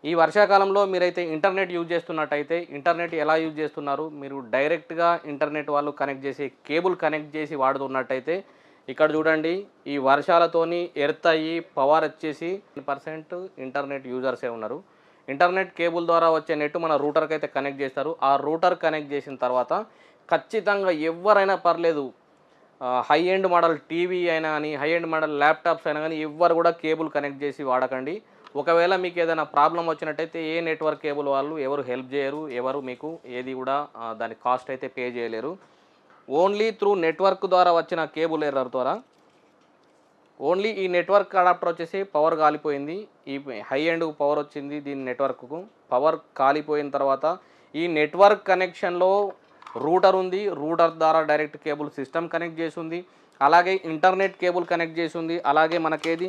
ఈ వర్షాకాలంలో మీరైతే ఇంటర్నెట్ యూజ్ చేస్తున్నట్టయితే ఇంటర్నెట్ ఎలా యూజ్ చేస్తున్నారు? మీరు డైరెక్ట్‌గా ఇంటర్నెట్ వాళ్ళు కనెక్ట్ చేసి కేబుల్ కనెక్ట్ చేసి వాడుతున్నట్టయితే ఇక్కడ చూడండి ఈ వర్షాలతోని ఎర్త్ అయ్యి పవర్ వచ్చేసి 10% ఇంటర్నెట్ యూజర్సే ఉన్నారు. ఇంటర్నెట్ కేబుల్ ద్వారా వచ్చే నెట్ మన రూటర్‌కి అయితే కనెక్ట్ చేస్తారు. ఆ రూటర్ కనెక్ట్ చేసిన తర్వాత ఖచ్చితంగా ఎవ్వరైనా పర్లేదు హై ఎండ్ మోడల్ టీవీ అయినా గానీ, హై ఎండ్ మోడల్ ల్యాప్‌టాప్స్ అయినా గానీ ఎవ్వరు కూడా కేబుల్ కనెక్ట్ చేసి వాడకండి. ఒకవేళ మీకు ఏదైనా ప్రాబ్లమ్ వచ్చినట్టయితే ఏ నెట్వర్క్ కేబుల్ వాళ్ళు ఎవరు హెల్ప్ చేయరు. ఎవరు మీకు ఏది కూడా దాని కాస్ట్ అయితే పే చేయలేరు. ఓన్లీ త్రూ నెట్వర్క్ ద్వారా వచ్చిన కేబుల్ ఎర్రర్ ద్వారా ఓన్లీ ఈ నెట్వర్క్ అడాప్టర్ వచ్చేసి పవర్ కాలిపోయింది. ఈ హై ఎండ్ పవర్ వచ్చింది దీని నెట్వర్క్‌కు. పవర్ కాలిపోయిన తర్వాత ఈ నెట్వర్క్ కనెక్షన్‌లో రూటర్ ఉంది. రూటర్ ద్వారా డైరెక్ట్ కేబుల్ సిస్టమ్ కనెక్ట్ చేసి ఉంది. అలాగే ఇంటర్నెట్ కేబుల్ కనెక్ట్ చేసి ఉంది. అలాగే మనకేది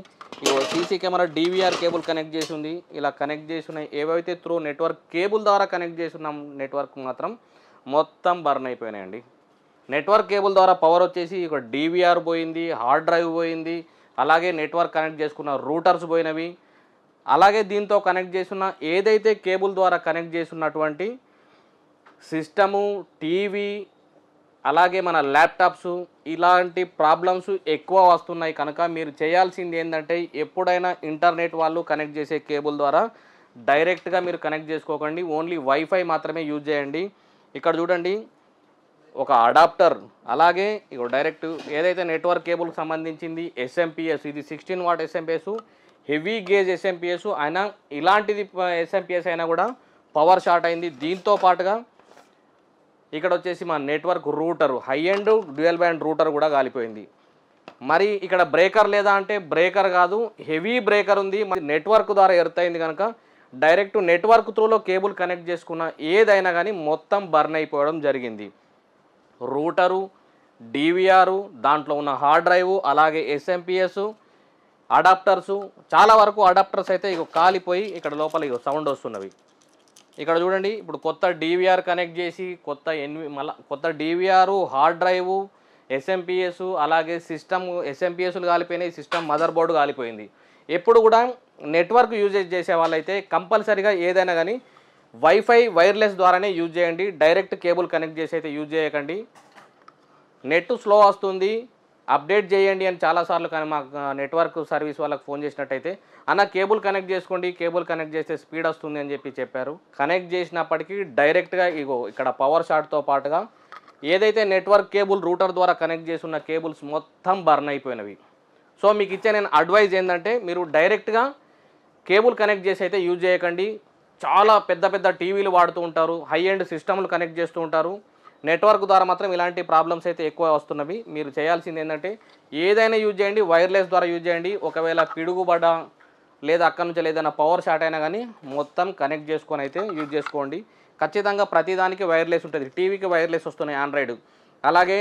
CC camera DVR cable connect చేసి ఉంది. ఇలా కనెక్ట్ చేసి ఉన్నాయి. ఏవైతే త్రూ నెట్వర్క్ కేబుల్ ద్వారా కనెక్ట్ చేసి ఉన్నాం నెట్వర్క్ మాత్రం మొత్తం బర్న్ అయిపోయినాయండి. నెట్వర్క్ కేబుల్ ద్వారా పవర్ వచ్చేసి ఒక డీవీఆర్ పోయింది, హార్డ్ డ్రైవ్ పోయింది, అలాగే నెట్వర్క్ కనెక్ట్ చేసుకున్న రూటర్స్ పోయినవి. అలాగే దీంతో కనెక్ట్ చేస్తున్న ఏదైతే కేబుల్ ద్వారా కనెక్ట్ చేస్తున్నటువంటి సిస్టము, టీవీ, అలాగే మన ల్యాప్టాప్స్ ఇలాంటి ప్రాబ్లమ్స్ ఎక్కువ వస్తున్నాయి కనుక మీరు చేయాల్సింది ఏంటంటే ఎప్పుడైనా ఇంటర్నెట్ వాళ్ళు కనెక్ట్ చేసే కేబుల్ ద్వారా డైరెక్ట్గా మీరు కనెక్ట్ చేసుకోకండి. ఓన్లీ వైఫై మాత్రమే యూజ్ చేయండి. ఇక్కడ చూడండి ఒక అడాప్టర్, అలాగే ఇక డైరెక్ట్ ఏదైతే నెట్వర్క్ కేబుల్కి సంబంధించింది ఎస్ఎంపిఎస్, ఇది 16 what SMPS, heavy gauge SMPS అయినా ఇలాంటిది ఎస్ఎంపిఎస్ అయినా కూడా పవర్ షార్ట్ అయింది. దీంతో పాటుగా ఇక్కడ వచ్చేసి మా network router high end dual band router కూడా కాలిపోయింది. మరి ఇక్కడ బ్రేకర్ లేదా అంటే బ్రేకర్ కాదు, హెవీ బ్రేకర్ ఉంది. మరి నెట్వర్క్ ద్వారా ఎర్త్ అయింది కనుక డైరెక్ట్ నెట్వర్క్ త్రూలో కేబుల్ కనెక్ట్ చేసుకున్న ఏదైనా కానీ మొత్తం బర్న్ అయిపోవడం జరిగింది. రూటరు, డీవీఆర్, దాంట్లో ఉన్న హార్డ్ డ్రైవ్, అలాగే ఎస్ఎంపిఎస్, అడాప్టర్సు, చాలా వరకు అడాప్టర్స్ అయితే ఇక కాలిపోయి ఇక్కడ లోపల ఇక సౌండ్ వస్తున్నవి. ఇక్కడ చూడండి ఇప్పుడు కొత్త డీవీఆర్ కనెక్ట్ చేసి మళ్ళీ కొత్త డీవీఆర్, హార్డ్ డ్రైవ్, ఎస్ఎంపిఎస్, అలాగే సిస్టమ్ ఎస్ఎంపిఎస్లు కాలిపోయినాయి, సిస్టమ్ మదర్ బోర్డు కాలిపోయింది. ఎప్పుడు కూడా నెట్వర్క్ యూజేజ్ చేసే వాళ్ళైతే కంపల్సరీగా ఏదైనా కానీ వైఫై వైర్లెస్ ద్వారానే యూజ్ చేయండి. డైరెక్ట్ కేబుల్ కనెక్ట్ చేసి అయితే యూజ్ చేయకండి. నెట్ స్లో వస్తుంది, అప్డేట్ చేయండి అని చాలాసార్లు కానీ మాకు నెట్వర్క్ సర్వీస్ వాళ్ళకి ఫోన్ చేసినట్టయితే అన్న కేబుల్ కనెక్ట్ చేసుకోండి, కేబుల్ కనెక్ట్ చేస్తే స్పీడ్ వస్తుంది అని చెప్పారు. కనెక్ట్ చేసినప్పటికీ డైరెక్ట్గా ఇక్కడ పవర్ షార్ట్తో పాటుగా ఏదైతే నెట్వర్క్ కేబుల్ రూటర్ ద్వారా కనెక్ట్ చేసి ఉన్న కేబుల్స్ మొత్తం బర్న్ అయిపోయినవి. సో మీకు ఇచ్చే నేను అడ్వైజ్ ఏంటంటే మీరు డైరెక్ట్గా కేబుల్ కనెక్ట్ చేసి అయితే యూజ్ చేయకండి. చాలా పెద్ద పెద్ద టీవీలు వాడుతూ ఉంటారు, హై ఎండ్ సిస్టమ్లు కనెక్ట్ చేస్తూ ఉంటారు. నెట్వర్క్ ద్వారా మాత్రం ఇలాంటి ప్రాబ్లమ్స్ అయితే ఎక్కువ వస్తున్నవి. మీరు చేయాల్సింది ఏంటంటే ఏదైనా యూజ్ చేయండి, వైర్లెస్ ద్వారా యూజ్ చేయండి. ఒకవేళ పిడుగుబడ లేదా అక్కడ నుంచి ఏదైనా పవర్ షార్ట్ అయినా కానీ మొత్తం కనెక్ట్ చేసుకొని అయితే యూజ్ చేసుకోండి. ఖచ్చితంగా ప్రతిదానికి వైర్లెస్ ఉంటుంది. టీవీకి వైర్లెస్ వస్తున్నాయి ఆండ్రాయిడ్, అలాగే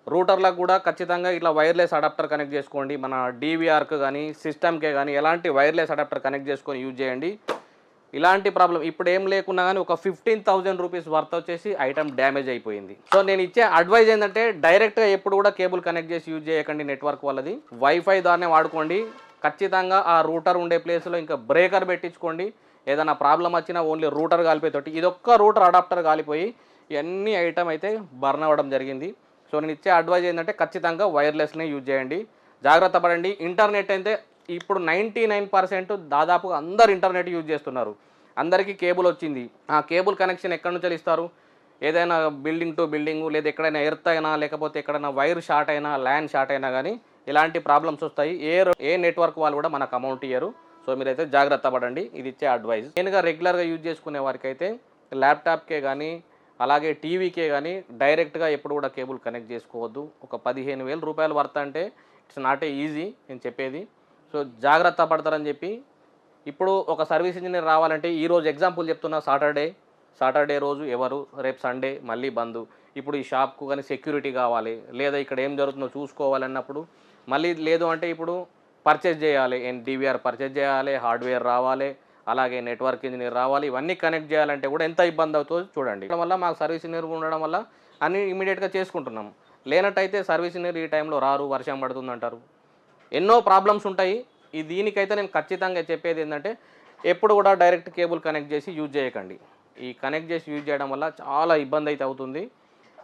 రూటర్లకు కూడా ఖచ్చితంగా ఇట్లా వైర్లెస్ అడాప్టర్ కనెక్ట్ చేసుకోండి. మన డీవీఆర్కి కానీ సిస్టమ్కే కానీ ఎలాంటి వైర్లెస్ అడాప్టర్ కనెక్ట్ చేసుకొని యూజ్ చేయండి. ఇలాంటి ప్రాబ్లం ఇప్పుడు ఏం లేకున్నా కానీ ఒక 15,000 రూపీస్ వర్త్ వచ్చేసి ఐటమ్ డ్యామేజ్ అయిపోయింది. సో నేను ఇచ్చే అడ్వైజ్ ఏంటంటే డైరెక్ట్గా ఎప్పుడు కూడా కేబుల్ కనెక్ట్ చేసి యూజ్ చేయకండి. నెట్వర్క్ వాళ్ళది వైఫై ద్వారానే వాడుకోండి. ఖచ్చితంగా ఆ రూటర్ ఉండే ప్లేస్లో ఇంకా బ్రేకర్ పెట్టించుకోండి. ఏదైనా ప్రాబ్లం వచ్చినా ఓన్లీ రూటర్ కాలిపోయేతోటి ఇదొక్క రూటర్ అడాప్టర్ కాలిపోయి ఇవన్నీ ఐటమ్ అయితే బర్న్ అవ్వడం జరిగింది. సో నేను ఇచ్చే అడ్వైజ్ ఏంటంటే ఖచ్చితంగా వైర్లెస్నే యూజ్ చేయండి, జాగ్రత్త పడండి. ఇంటర్నెట్ అయితే ఇప్పుడు 99% దాదాపుగా అందరు ఇంటర్నెట్ యూజ్ చేస్తున్నారు. అందరికీ కేబుల్ వచ్చింది. ఆ కేబుల్ కనెక్షన్ ఎక్కడి నుంచి ఇస్తారు? ఏదైనా బిల్డింగ్ టు బిల్డింగు లేదా ఎక్కడైనా ఎర్త్ అయినా లేకపోతే ఎక్కడైనా వైర్ షార్ట్ అయినా ల్యాండ్ షార్ట్ అయినా కానీ ఇలాంటి ప్రాబ్లమ్స్ వస్తాయి. ఏ నెట్వర్క్ వాళ్ళు కూడా మనకు అమౌంట్ ఇయ్యరు. సో మీరైతే జాగ్రత్త పడండి. ఇది ఇచ్చే అడ్వైజ్. మెయిన్గా రెగ్యులర్గా యూజ్ చేసుకునే వారికి అయితే ల్యాప్టాప్కే కానీ అలాగే టీవీకే కానీ డైరెక్ట్గా ఎప్పుడు కూడా కేబుల్ కనెక్ట్ చేసుకోవద్దు. ఒక 15,000 రూపాయలు వర్త్ అంటే ఇట్స్ నాట్ ఏ ఈజీ నేను చెప్పేది. సో జాగ్రత్త పడతారని చెప్పి ఇప్పుడు ఒక సర్వీస్ ఇంజనీర్ రావాలంటే ఈరోజు ఎగ్జాంపుల్ చెప్తున్నా, సాటర్డే రోజు ఎవరు, రేపు సండే మళ్ళీ బంద్. ఇప్పుడు ఈ షాప్కు కానీ సెక్యూరిటీ కావాలి లేదా ఇక్కడ ఏం జరుగుతుందో చూసుకోవాలన్నప్పుడు మళ్ళీ లేదు అంటే ఇప్పుడు పర్చేజ్ చేయాలి, డీవీఆర్ పర్చేజ్ చేయాలి, హార్డ్వేర్ రావాలి, అలాగే నెట్వర్క్ ఇంజనీర్ రావాలి. ఇవన్నీ కనెక్ట్ చేయాలంటే కూడా ఎంత ఇబ్బంది అవుతుందో చూడండి. వల్ల మాకు సర్వీస్ ఇంజనీర్ ఉండడం వల్ల అన్నీ ఇమీడియట్గా చేసుకుంటున్నాం. లేనట్టయితే సర్వీస్ ఇంజనీర్ ఈ టైంలో రారు, వర్షం పడుతుందంటారు, ఎన్నో ప్రాబ్లమ్స్ ఉంటాయి. దీనికైతే నేను ఖచ్చితంగా చెప్పేది ఏంటంటే ఎప్పుడు కూడా డైరెక్ట్ కేబుల్ కనెక్ట్ చేసి యూజ్ చేయకండి. ఈ కనెక్ట్ చేసి యూజ్ చేయడం వల్ల చాలా ఇబ్బంది అయితే అవుతుంది.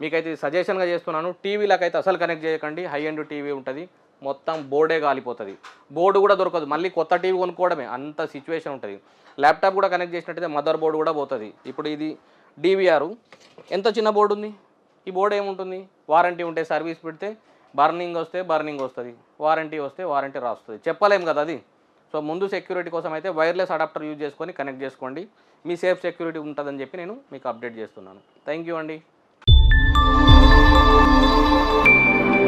మీకైతే సజెషన్గా చేస్తున్నాను. టీవీలకైతే అసలు కనెక్ట్ చేయకండి. హై ఎండ్ టీవీ ఉంటుంది, మొత్తం బోర్డే కాలిపోతుంది, బోర్డు కూడా దొరకదు, మళ్ళీ కొత్త టీవీ కొనుక్కోవడమే అంత సిచ్యువేషన్ ఉంటుంది. ల్యాప్టాప్ కూడా కనెక్ట్ చేసినట్టయితే మదర్ బోర్డు కూడా పోతుంది. ఇప్పుడు ఇది DVR ఎంత చిన్న బోర్డు ఉంది, ఈ బోర్డు ఏముంటుంది, వారంటీ ఉంటే సర్వీస్ పెడితే బర్నింగ్ వస్తే బర్నింగ్ వస్తుంది, వారంటీ వస్తే వారంటీ రాస్తుంది, చెప్పలేం కదా అది. సో ముందు సెక్యూరిటీ కోసం అయితే వైర్లెస్ అడాప్టర్ యూజ్ చేసుకొని కనెక్ట్ చేసుకోండి. మీ సేఫ్ సెక్యూరిటీ ఉంటుందని చెప్పి నేను మీకు అప్డేట్ చేస్తున్నాను. థ్యాంక్ యూ అండి.